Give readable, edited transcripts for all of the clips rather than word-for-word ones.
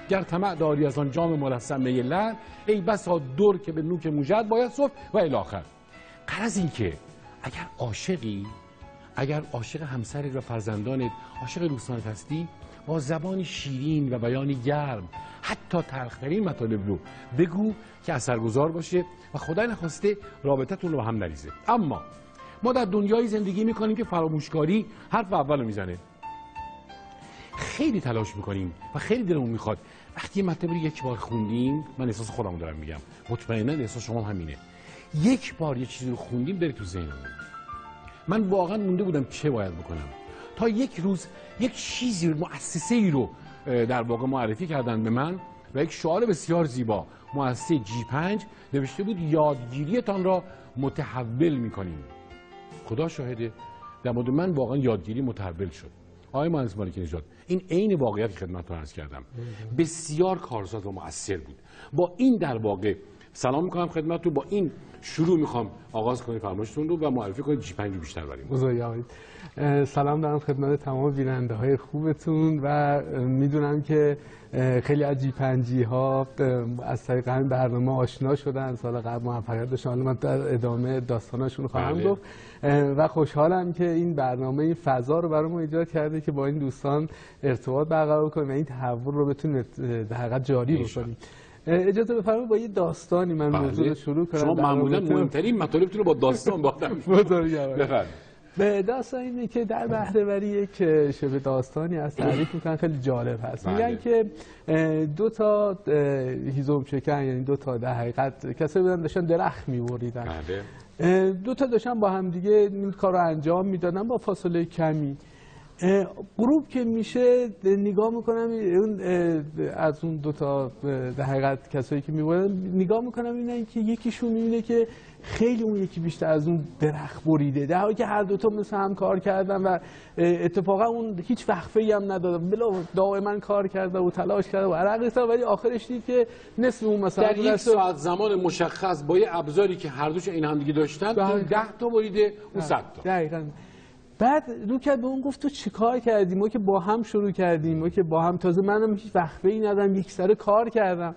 گر طمع داری از آن جام مرسم می لعل، ای بسا در که به نوک موجد باید صفت و الی آخر. غرض این که اگر عاشق همسرت و فرزندانت، عاشق دوستانت هستی، با زبانی شیرین و بیانی گرم حتی تلخترین مطالب رو بگو که اثرگذار باشه و خدای نخواسته رابطتون رو به هم نریزه. اما ما در دنیایی زندگی میکنیم که فراموشکاری حرف اول رو میزنه. خیلی تلاش میکنیم و خیلی دلمون میخواد وقتی یه مطلب رو یک بار خوندیم، من احساس خودم دارم میگم، مطمئنا احساس شما همینه، یک بار یه چیزی رو خوندیم بره تو ذهنمون. من واقعا مونده بودم چه باید بکنم تا یک روز یک چیزی رو، مؤسسه‌ای رو در واقع معرفی کردن به من و یک شعار بسیار زیبا، مؤسسه G5 نوشته بود یادگیریتان را متحول میکنیم. خدا شاهده در مورد من واقعا یادگیری متحول شد. آقای مهندس مالکی نژاد، این عین واقعیت که خدمتتون عرض کردم، بسیار کارساز و مؤثر بود. با این در واقع سلام میکنم خدمتتون، با این شروع میخوام آغاز کنید فرمایشتون رو و معرفی کنید G5 رو بیشتر بریم. بزرگوارید. سلام دارم خدمت تمام بیننده های خوبتون و میدونم که خیلی از G5 ها از طریق همین برنامه آشنا شدن، سال قبل موفقیت داشتن، حالا من در ادامه داستاناشون خواهم گفت و خوشحالم که این برنامه این فضا رو برامون ایجاد کرده که با این دوستان ارتباط برقرار کنیم و این تحول رو بتونیم در حقیقت جاری بکنیم. اجازه بفرمایید با یه داستانی من موضوع رو شروع کنم. شما معمولا مهمترین مطالبتون رو با داستان بفرمایید. به داستان اینه که در بهره‌وری یک شبه داستانی از تعریف میکنن، خیلی جالب هست. میگن که دو تا هیزم چکن، یعنی دو تا در حقیقت کسایی بودن داشتن درخت میبریدن، دو تا داشتن با هم دیگه این کار رو انجام میدادن با فاصله کمی. غروب که میشه نگاه میکنم از اون دو تا در حقیقت کسایی که میبرن نگاه میکنم اینه که یکیشون میبینه که خیلی اون یکی بیشتر از اون درخت بریده، در حالی که هر دوتا مثل هم کار کردن و اتفاقا اون هیچ وقفه‌ای هم نداده، بلا دائما کار کرده و تلاش کرده و عرق ریخته، ولی آخرش دید که نصف اون مثلا در یک ساعت زمان مشخص با یه ابزاری که هر دوش این هم دیگه داشتن اون 10 تا بریده، اون 100 تا. دقیقاً. بعد رو کرد به اون گفت تو چیکار کردی؟ ما که با هم شروع کردیم، ما که با هم، تازه منم هیچ وقفه‌ای ندادم، یک سره کار کردم.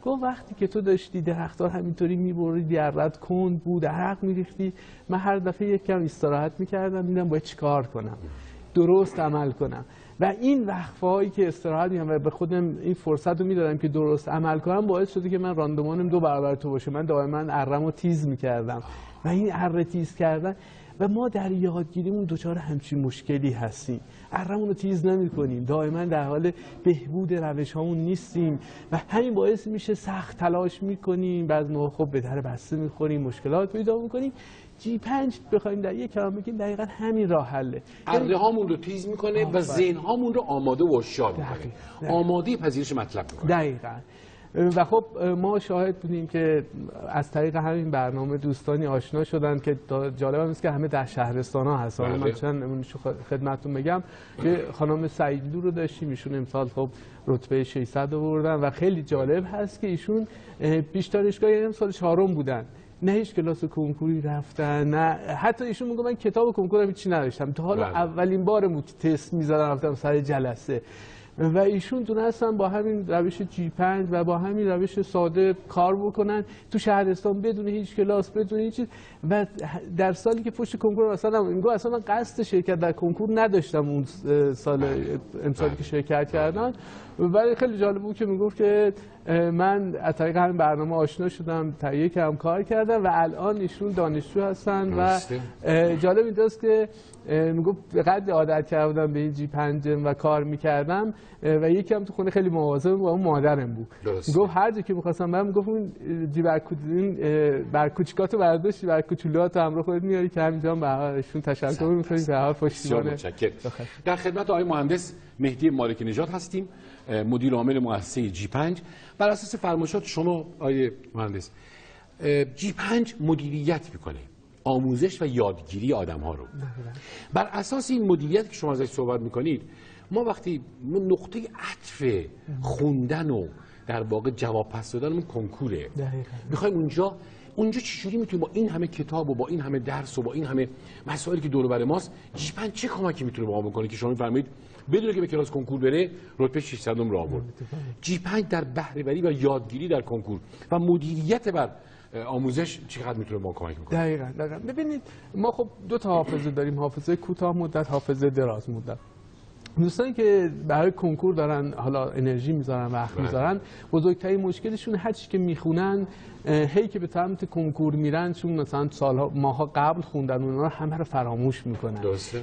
گفت وقتی که تو داشتی درخت‌ها همینطوری می‌بریدی، عرقت کند بود، عرق می‌ریختی، من هر دفعه یک کم استراحت می‌کردم، می‌دیدم باید چیکار کنم، درست عمل کنم. و این وقفه‌هایی که استراحت می‌کردم و به خودم این فرصت رو می‌دادم که درست عمل کنم، باعث شده که من راندمانم 2 برابر تو باشه. من دائما عرقمو تیز می‌کردم و این عرق تیز کردن و ما در یادگیریمون دچار همچین مشکلی هستیم، عرقمون رو تیز نمی‌کنیم، دائما در حال بهبود روش‌هامون نیستیم و همین باعث میشه سخت تلاش می‌کنیم، بعضی موقع خب به در بسته می‌خوریم، مشکلات پیدا می‌کنیم. G5 بخوایم در یک کلمه بگیم دقیقاً همین راه حله. عرقهامون رو تیز می‌کنه و ذهن‌هامون رو آماده و هوشیار می‌کنه، آماده پذیرش مطلب می‌کنه. دقیقاً. و خب ما شاهد بودیم که از طریق همین برنامه دوستانی آشنا شدن که جالب است که همه در شهرستان ها هستن. من چند خدمتتون بگم که خانم سعیدلو رو داشتیم، ایشون امسال خب رتبه 600 آوردن و خیلی جالب هست که ایشون پیش دانشگاه امسال 4م بودن، نه هیچ کلاس کنکوری رفتن، نه حتی ایشون میگه من کتاب کنکور هیچی نداشتم تا حالا، اولین بارم که تست می‌زدم رفتم سر جلسه و ایشون تونستن با همین روش G5 و با همین روش ساده کار بکنن تو شهرستان بدون هیچ کلاس، بدون هیچ چیز. و در سالی که پشت کنکور مثلا میگه اصلا من قصد شرکت در کنکور نداشتم اون سال امسالی که شرکت کردن، ولی خیلی جالب بود که میگفت که من از طریق همین برنامه آشنا شدم، تهیه کردم، کار کردم و الان ایشون دانشجو هستن و جالب اینجاست که میگفت به قدر عادت کردم به این G5 و کار میکردم و یکی هم تو خونه خیلی مواظب با اون مادرم بود. میگفت هر جا که می‌خواستم برم میگفت اون برکوچیکاتو برداشتی، برکوچولاتو همراه خودت میاری که همینجا هم به ایشون تشکر می‌کنیم به هر پشتیبانه. در خدمت آقای مهندس مهدی مالکی نژاد هستیم، مدیر عامل مؤسسه G5. بر اساس فرمایشات شما آقای مهندس، G5 مدیریت میکنه آموزش و یادگیری آدم‌ها رو. بر اساس این مدیریت که شما ازش صحبت میکنید، ما وقتی نقطه عطف خوندن و در واقع جواب پس دادنمون کنکوره، میخوایم اونجا چجوری میتونیم با این همه کتاب و با این همه درس و با این همه مسائلی که دور و بر ماست، G5 چه کمکی میتونه به ما بکنه که شما میفرمایید بدون که به کلاس کنکور بره رتبه 600 رو آورد. G5 در بهره وری و یادگیری در کنکور و مدیریت بر آموزش چقدر میتونه ما کمک میکنه؟ دقیقاً. ببینید ما خب دو تا حافظه داریم، حافظه کوتاه مدت، حافظه دراز مدت. دوستانی که برای کنکور دارن حالا انرژی میذارن، وقت میذارن، بزرگترین مشکلشون هر چی که میخونن هی که به سمت کنکور میرن، چون مثلا سالها ماها قبل خوندن اونها همه رو فراموش میکنن.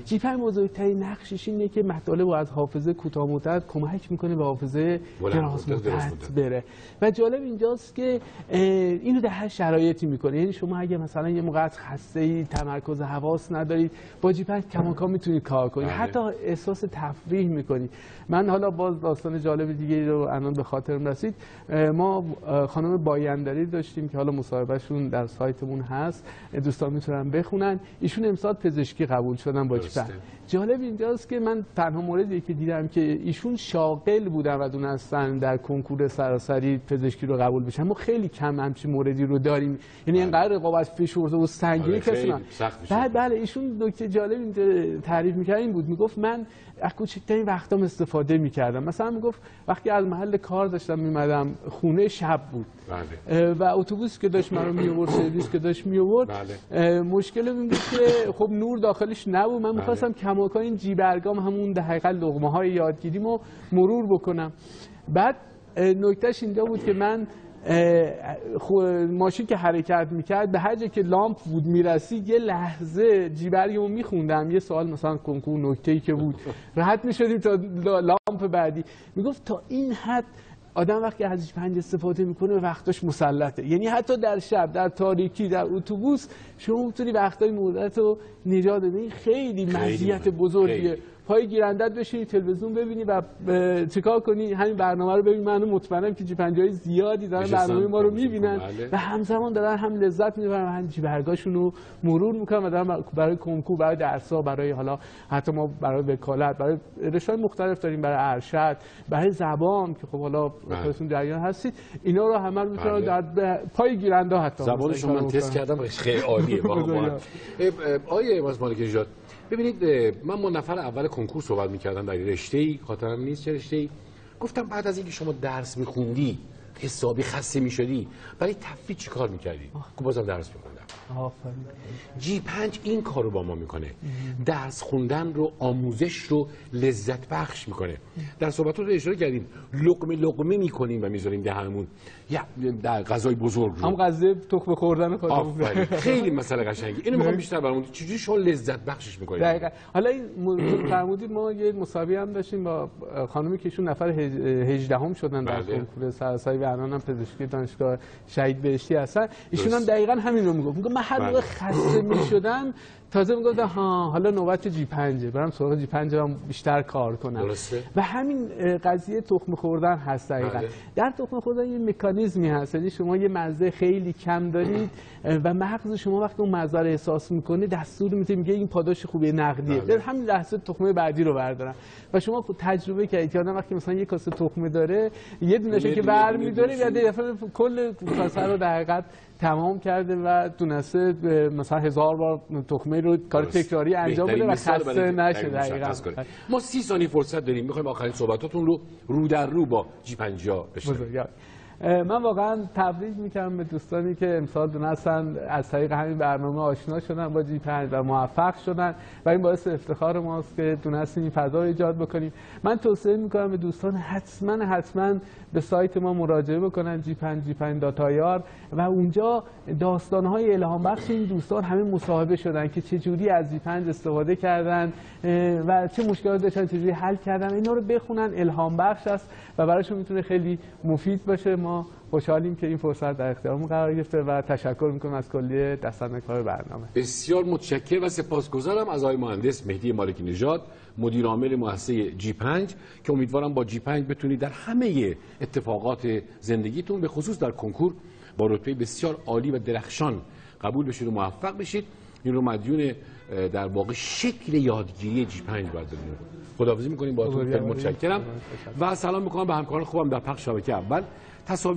G5 بزرگترین نقشش اینه که مطالب رو از حافظه کوتاه مدت کمک میکنه به حافظه دراز مدت بره. و جالب اینجاست که اینو در هر شرایطی میکنه. یعنی شما اگه مثلا یه موقع خسته‌ای، تمرکز حواس ندارید، با G5 کماکان میتونید کار کنید. حتی احساس تفریح میکنید. من حالا باز داستان جالب دیگه رو الان به خاطرم رسید. ما خانم بایندری داشتیم که حالا مصاحبهشون در سایتمون هست، دوستان میتونن بخونن. ایشون امسال پزشکی قبول شدن با G5. جالب اینجاست که من تنها موردی که دیدم که ایشون شاغل بودن و دونستن در کنکور سراسری پزشکی رو قبول بشن. ما خیلی کم همچین موردی رو داریم. یعنی اینقدر رقابت فشرده و سنگینی کسی نه. بله ایشون نکته جالب اینجا تعریف می‌کرد این بود، میگفت من از کوچکترین وقتام استفاده می‌کردم. مثلا میگفت وقتی از محل کار داشتم میمدم خونه شب بود. بله. و اتوبوس که داشت منو میآورد، سرویس که داشت میآورد، بله. مشکل این بود که خب نور داخلش نبود. من می‌خواستم کماکان این جیبرگام همون دقیقاً لقمه‌های یادگیریمو مرور بکنم. بعد نکتهش اینجا بود که من ماشین که حرکت میکرد به هر جا که لامپ بود میرسید یه لحظه جیبرگمو میخوندم، یه سوال مثلا کنکور نکته‌ای که بود راحت میشدیم تا لامپ بعدی. میگفت تا این حد آدم وقتی از G5 استفاده میکنه وقتاش مسلطه. یعنی حتی در شب، در تاریکی، در اتوبوس شما میتونی وقتای مورد رو نجات بدی. این خیلی مزیت بزرگیه. پای گیرندت بشینی تلویزیون ببینی و چیکار کنی، همین برنامه رو ببینی. من مطمئنم که G5 زیادی دارن برنامه ما رو میبینن و همزمان دارن هم لذت میبرن، هم جیبرگاشون رو مرور میکنن و دارن برای کنکور، برای درس‌ها، برای حالا حتی ما برای وکالت، برای رشته‌های مختلف داریم، برای ارشد، برای زبان که خب حالا خودتون جریان هستید، اینا رو همه رو میتونن در پای گیرنده حتی زبانشون من تست کردم خیلی عالیه واقعا. آیه مالک نژاد، ببینید من با نفر اول کنکور صحبت می‌کردم در رشته‌ای، خاطرم نیست چه رشته‌ای، گفتم بعد از اینکه شما درس می‌خوندی حسابی خسته می‌شدی، برای تفریح چیکار می‌کردی؟ خب بازم درس می‌خوندم. G5 این کار رو با ما میکنه، درس خوندن رو، آموزش رو لذت بخش میکنه. در صحبتات رو اشاره کردیم، لقمه لقمه میکنیم و میذاریم دهنمون یا در غذای بزرگ رو، هم غذای تخم خوردن خودمون. خیلی مسئله قشنگی. اینو میخوام بیشتر برامون چجوری شما لذت بخشش میکنید. دقیقاً. حالا این فرمودید ما یه مسابقه هم داشتیم با خانمی که ایشون نفر 18 شدن در کنکور سراسری و الانم پزشکی دانشگاه شهید بهشتی هستن. ایشون هم دقیقاً همین رو میگفت. من هر موقع خسته میشدن تازه میگفتم حالا نوبت G5 برام سراغ G5 هم بیشتر کار کنم. و همین قضیه تخم خوردن هست دقیقاً. در تخم خوردن یه مکانیزمی هست، یعنی شما یه مزه خیلی کم دارید و مغز شما وقتی اون مزه رو احساس میکنه دستور میگه این پاداش خوبه نقدیه، در همین لحظه تخمه بعدی رو بردارم. و شما تجربه کردید که آدم وقتی مثلا یه کاسه تخمه داره یه دونه‌شو که برمی‌داره یا دفعه کل کاسه رو در حقیقت تمام کرده و تونسته مثلا 1000 بار تخمه رو کار تکراری انجام بده و خسته نشه. دقیقاً. ما 30 ثانیه فرصت داریم، می‌خوایم آخرین صحبتاتون رو رو در رو با G5 بشنویم. من واقعا تبریک میکنم به دوستانی که امسال دونستن از طریق همین برنامه آشنا شدن با G5 و موفق شدن و این باعث افتخار ماست که دونستیم این فضا رو ایجاد بکنیم. من توصیه میکنم به دوستان حتما به سایت ما مراجعه بکنن G5.ir و اونجا داستان‌های الهام بخش این دوستان همه مصاحبه شدن که چه جوری از G5 استفاده کردن و چه مشکلاتی داشتن چه جوری حل کردن. اینا رو بخونن، الهام بخش است و براشون میتونه خیلی مفید باشه. ما خوشحالیم که این فرصت در اختیارمون قرار گرفته و تشکر میکنم از کلیه دستندرکار برنامه. بسیار متشکرم و سپاسگزارم از آقای مهندس مهدی مالکی نژاد، مدیر عامل مؤسسه G5 که امیدوارم با G5 بتونید در همه اتفاقات زندگیتون به خصوص در کنکور با رتبه بسیار عالی و درخشان قبول بشید و موفق بشید. این رو مدیون در واقع شکل یادگیری G5 برداریم. خداحافظی می‌کنیم باهاتون. خیلی متشکرم و سلام می‌کنم به همکاران خوبم در پخش شبکه اول. تصاویر